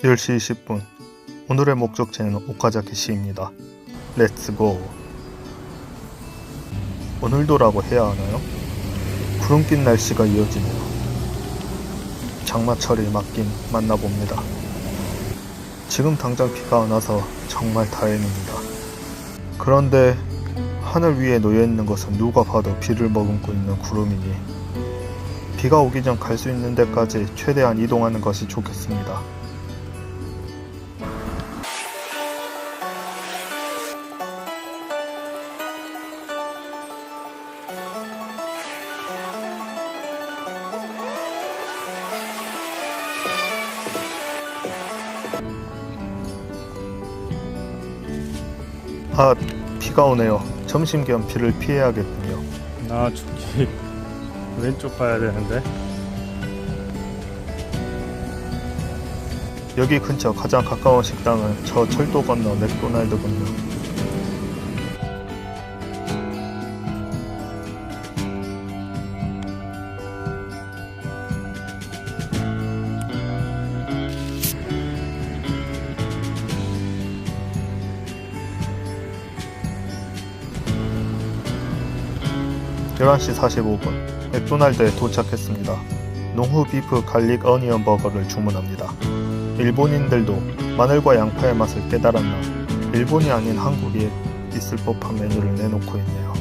10시 20분 오늘의 목적지는 오카자키시입니다. 렛츠고. 오늘도라고 해야 하나요? 구름 낀 날씨가 이어지네요. 장마철이 맞긴 맞나 봅니다. 지금 당장 비가 안 와서 정말 다행입니다. 그런데 하늘 위에 놓여있는 것은 누가 봐도 비를 머금고 있는 구름이니 비가 오기 전 갈 수 있는 데까지 최대한 이동하는 것이 좋겠습니다. 아, 비가 오네요. 점심 겸 비를 피해야겠군요. 나 저기 왼쪽 가야 되는데. 여기 근처 가장 가까운 식당은 저 철도 건너 맥도날드군요. (11시 45분) 맥도날드에 도착했습니다. 농후 비프 갈릭 어니언 버거를 주문합니다. 일본인들도 마늘과 양파의 맛을 깨달았나 일본이 아닌 한국에 있을 법한 메뉴를 내놓고 있네요.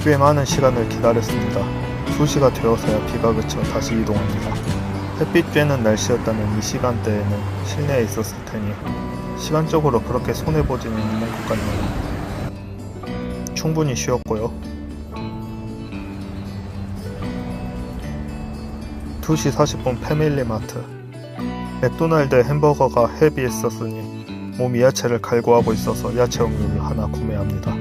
꽤 많은 시간을 기다렸습니다. 2시가 되어서야 비가 그쳐 다시 이동합니다. 햇빛 쬐는 날씨였다면 이 시간대에는 실내에 있었을 테니 시간적으로 그렇게 손해보지는 않는 것 같네요. 충분히 쉬었고요. 2시 40분 패밀리마트. 맥도날드 햄버거가 헤비했었으니 몸이 야채를 갈구하고 있어서 야채 음료를 하나 구매합니다.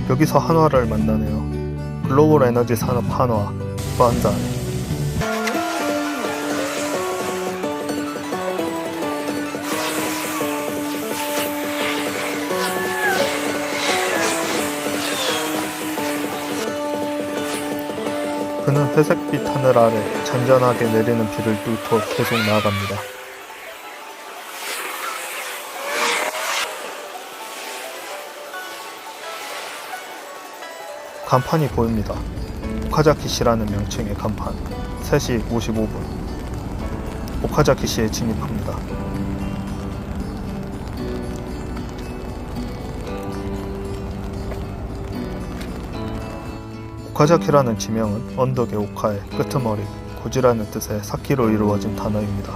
여기서 한화를 만나네요. 글로벌 에너지 산업 한화 반잔. 그는 회색빛 하늘 아래 잔잔하게 내리는 비를 뚫고 계속 나아갑니다. 간판이 보입니다. 오카자키시라는 명칭의 간판. 3시 55분 오카자키시에 진입합니다. 오카자키라는 지명은 언덕의 오카의 끄트머리, 고지라는 뜻의 사키로 이루어진 단어입니다.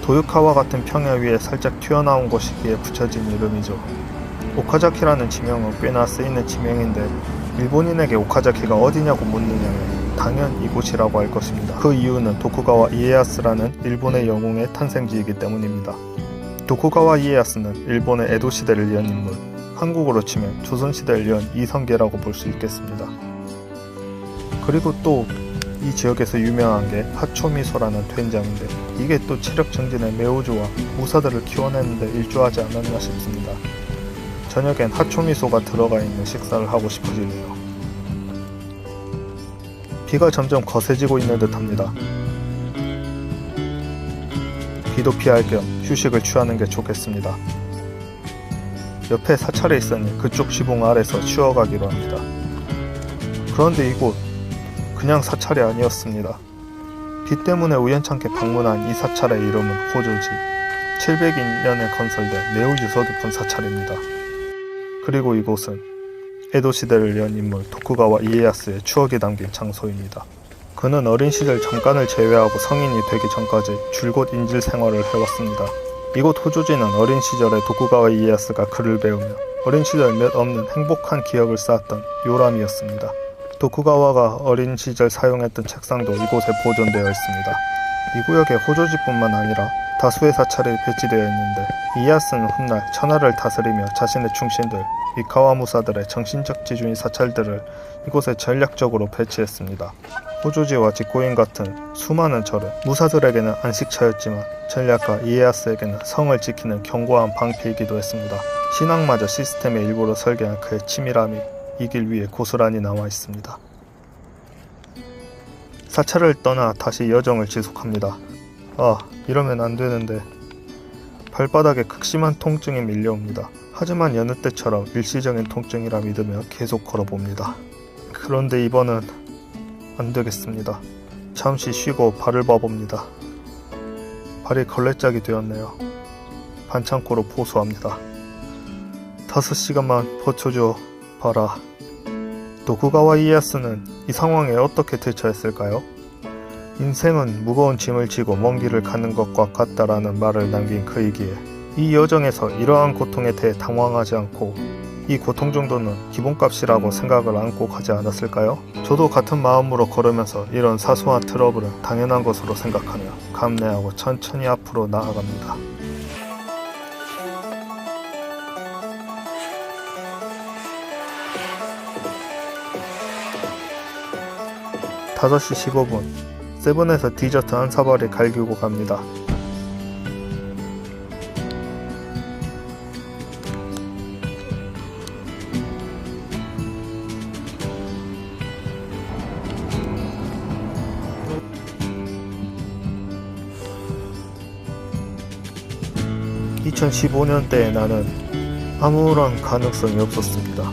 도유카와 같은 평야 위에 살짝 튀어나온 곳이기에 붙여진 이름이죠. 오카자키라는 지명은 꽤나 쓰이는 지명인데 일본인에게 오카자키가 어디냐고 묻느냐면 당연 이곳이라고 할 것입니다. 그 이유는 도쿠가와 이에야스라는 일본의 영웅의 탄생지이기 때문입니다. 도쿠가와 이에야스는 일본의 에도 시대를 연 인물, 한국으로 치면 조선시대를 연 이성계라고 볼 수 있겠습니다. 그리고 또 이 지역에서 유명한 게 하초미소라는 된장인데 이게 또 체력 증진에 매우 좋아 무사들을 키워내는데 일조하지 않았나 싶습니다. 저녁엔 하초미소가 들어가 있는 식사를 하고 싶어지네요. 비가 점점 거세지고 있는 듯 합니다. 비도 피할 겸 휴식을 취하는 게 좋겠습니다. 옆에 사찰이 있으니 그쪽 지붕 아래서 쉬어가기로 합니다. 그런데 이곳 그냥 사찰이 아니었습니다. 비 때문에 우연찮게 방문한 이 사찰의 이름은 호조지. 702년에 건설된 매우 유서 깊은 사찰입니다. 그리고 이곳은 에도 시대를 연 인물 도쿠가와 이에야스의 추억이 담긴 장소입니다. 그는 어린 시절 잠깐을 제외하고 성인이 되기 전까지 줄곧 인질 생활을 해왔습니다. 이곳 호조지는 어린 시절에 도쿠가와 이에야스가 글을 배우며 어린 시절 몇 없는 행복한 기억을 쌓았던 요람이었습니다. 도쿠가와가 어린 시절 사용했던 책상도 이곳에 보존되어 있습니다. 이 구역에 호조지뿐만 아니라 다수의 사찰이 배치되어 있는데 이에야스는 훗날 천하를 다스리며 자신의 충신들 미카와 무사들의 정신적 지주인 사찰들을 이곳에 전략적으로 배치했습니다. 호조지와 직고인 같은 수많은 절은 무사들에게는 안식처였지만 전략가 이에야스에게는 성을 지키는 견고한 방패이기도 했습니다. 신앙마저 시스템의 일부로 설계한 그의 치밀함이 이 길 위에 고스란히 나와 있습니다. 사찰을 떠나 다시 여정을 지속합니다. 아, 이러면 안 되는데. 발바닥에 극심한 통증이 밀려옵니다. 하지만 여느 때처럼 일시적인 통증이라 믿으며 계속 걸어봅니다. 그런데 이번은 안 되겠습니다. 잠시 쉬고 발을 봐봅니다. 발이 걸레짝이 되었네요. 반창고로 포수합니다. 5시간만 버텨줘 봐라. 도쿠가와 이에야스는 이 상황에 어떻게 대처했을까요? 인생은 무거운 짐을 지고 먼 길을 가는 것과 같다라는 말을 남긴 그이기에 이 여정에서 이러한 고통에 대해 당황하지 않고 이 고통 정도는 기본값이라고 생각을 안고 가지 않았을까요? 저도 같은 마음으로 걸으면서 이런 사소한 트러블은 당연한 것으로 생각하며 감내하고 천천히 앞으로 나아갑니다. 5시 15분 세븐에서 디저트 한 사발을 갈기고 갑니다. (2015년대의) 나는 아무런 가능성이 없었습니다.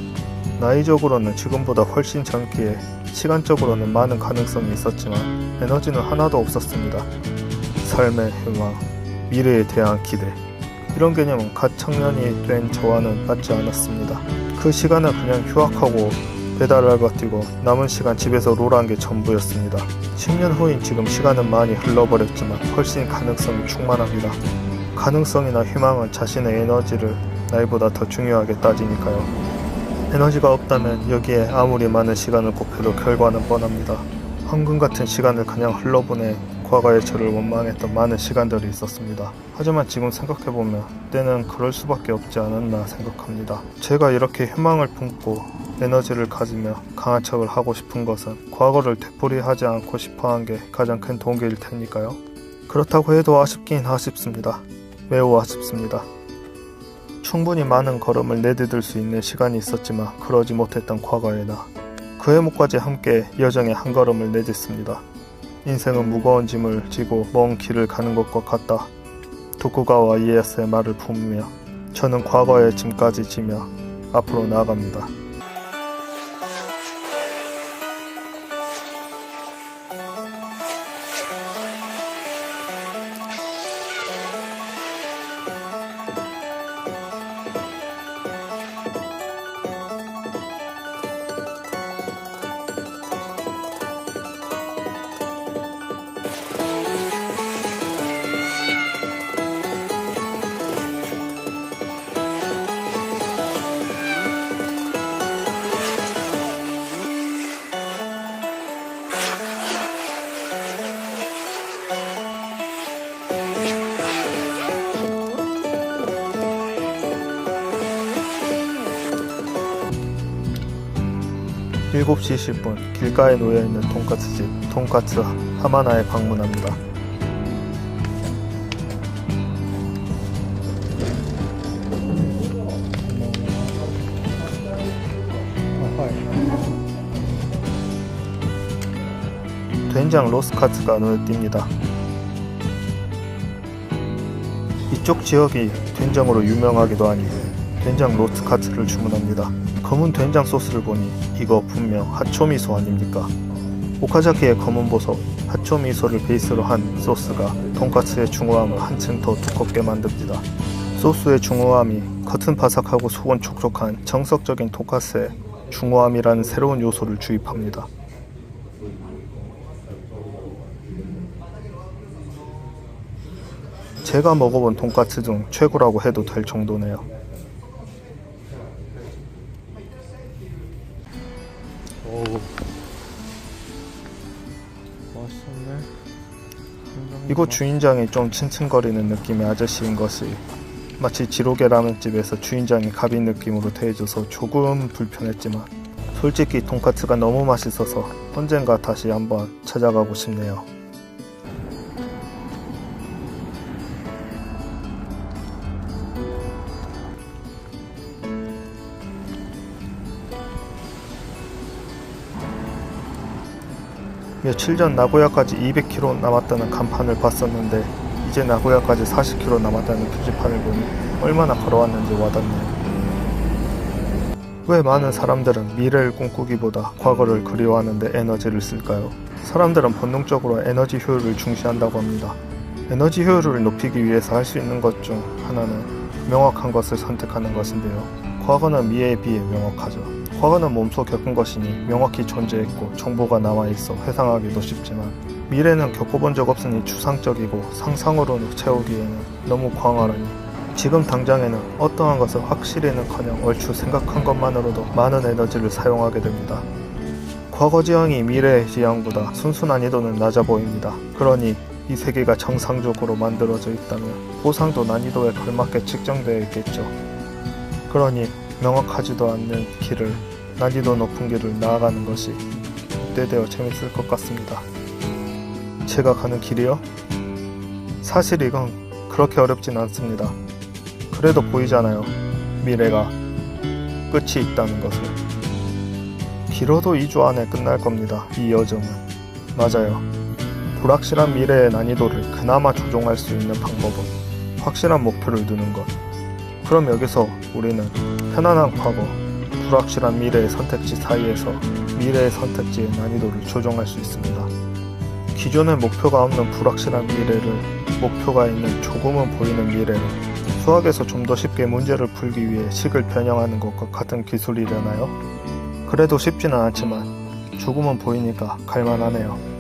나이적으로는 지금보다 훨씬 젊기에 시간적으로는 많은 가능성이 있었지만 에너지는 하나도 없었습니다. 삶의 희망, 미래에 대한 기대, 이런 개념은 갓 청년이 된 저와는 맞지 않았습니다. 그 시간을 그냥 휴학하고 배달 알바 뛰고 남은 시간 집에서 롤한 게 전부였습니다. 10년 후인 지금 시간은 많이 흘러버렸지만 훨씬 가능성이 충만합니다. 가능성이나 희망은 자신의 에너지를 나이보다 더 중요하게 따지니까요. 에너지가 없다면 여기에 아무리 많은 시간을 곱해도 결과는 뻔합니다. 황금 같은 시간을 그냥 흘러보내 과거의 저를 원망했던 많은 시간들이 있었습니다. 하지만 지금 생각해보면 때는 그럴 수밖에 없지 않았나 생각합니다. 제가 이렇게 희망을 품고 에너지를 가지며 강한 척을 하고 싶은 것은 과거를 되풀이하지 않고 싶어한 게 가장 큰 동기일 테니까요. 그렇다고 해도 아쉽긴 아쉽습니다. 매우 아쉽습니다. 충분히 많은 걸음을 내디딜 수 있는 시간이 있었지만 그러지 못했던 과거의 나. 그 해목까지 함께 여정에 한 걸음을 내딛습니다. 인생은 무거운 짐을 지고 먼 길을 가는 것과 같다. 도쿠가와 이에야스의 말을 품으며 저는 과거의 짐까지 지며 앞으로 나아갑니다. (7시 20분) 길가에 놓여있는 돈까스집 돈까츠 하마나에 방문합니다. 된장 로스카츠가 눈에 띕니다. 이쪽 지역이 된장으로 유명하기도 하니 된장 로스카츠를 주문합니다. 검은 된장 소스를 보니 이거 분명 하초미소 아닙니까? 오카자키의 검은 보석 하초미소를 베이스로 한 소스가 돈까스의 중후함을 한층 더 두껍게 만듭니다. 소스의 중후함이 겉은 바삭하고 속은 촉촉한 정석적인 돈까스에 중후함이라는 새로운 요소를 주입합니다. 제가 먹어본 돈까스 중 최고라고 해도 될 정도네요. 오, 맛있네. 이곳 주인장이 좀 층층거리는 느낌의 아저씨인 것이 마치 지로개 라면집에서 주인장이 갑인 느낌으로 대해줘서 조금 불편했지만 솔직히 돈까스가 너무 맛있어서 언젠가 다시 한번 찾아가고 싶네요. 며칠 전 나고야까지 200km 남았다는 간판을 봤었는데 이제 나고야까지 40km 남았다는 표지판을 보니 얼마나 걸어왔는지 와닿네요. 왜 많은 사람들은 미래를 꿈꾸기보다 과거를 그리워하는데 에너지를 쓸까요? 사람들은 본능적으로 에너지 효율을 중시한다고 합니다. 에너지 효율을 높이기 위해서 할 수 있는 것 중 하나는 명확한 것을 선택하는 것인데요. 과거는 미래에 비해 명확하죠. 과거는 몸소 겪은 것이니 명확히 존재했고 정보가 남아있어 회상하기도 쉽지만 미래는 겪어본 적 없으니 추상적이고 상상으로 채우기에는 너무 광활하니 지금 당장에는 어떠한 것을 확실히는커녕 얼추 생각한 것만으로도 많은 에너지를 사용하게 됩니다. 과거 지형이 미래의 지형보다 순수 난이도는 낮아 보입니다. 그러니 이 세계가 정상적으로 만들어져 있다면 보상도 난이도에 걸맞게 측정되어 있겠죠. 그러니 명확하지도 않는 길을 난이도 높은 길을 나아가는 것이 때되어 재밌을 것 같습니다. 제가 가는 길이요? 사실 이건 그렇게 어렵진 않습니다. 그래도 보이잖아요. 미래가 끝이 있다는 것을. 길어도 2주 안에 끝날 겁니다. 이 여정은. 맞아요. 불확실한 미래의 난이도를 그나마 조종할 수 있는 방법은 확실한 목표를 두는 것. 그럼 여기서 우리는 편안한 과거, 불확실한 미래의 선택지 사이에서 미래의 선택지의 난이도를 조정할 수 있습니다. 기존의 목표가 없는 불확실한 미래를 목표가 있는 조금은 보이는 미래로 수학에서 좀 더 쉽게 문제를 풀기 위해 식을 변형하는 것과 같은 기술이려나요? 그래도 쉽지는 않지만 조금은 보이니까 갈만하네요.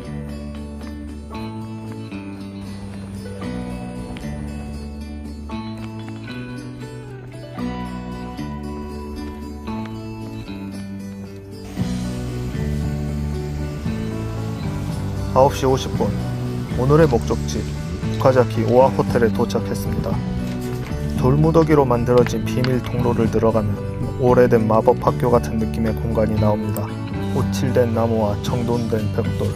(9시 50분) 오늘의 목적지 오카자키 오아 호텔에 도착했습니다. 돌무더기로 만들어진 비밀 통로를 들어가면 오래된 마법 학교 같은 느낌의 공간이 나옵니다. 오칠된 나무와 정돈된 벽돌,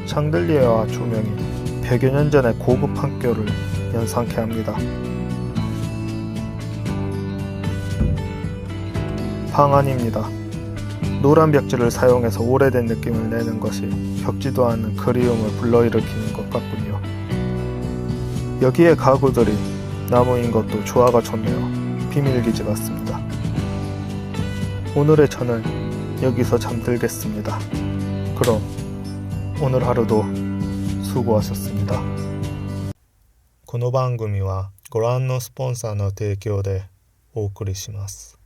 샹들리에와 조명이 100여 년 전의 고급 학교를 연상케 합니다. 방 안입니다. 노란 벽지를 사용해서 오래된 느낌을 내는 것이 겪지도 않은 그리움을 불러일으키는 것 같군요. 여기에 가구들이 나무인 것도 조화가 좋네요. 비밀기지 같습니다. 오늘의 저는 여기서 잠들겠습니다. 그럼 오늘 하루도 수고하셨습니다. この番組はご覧のスポンサーの提供でお送りします。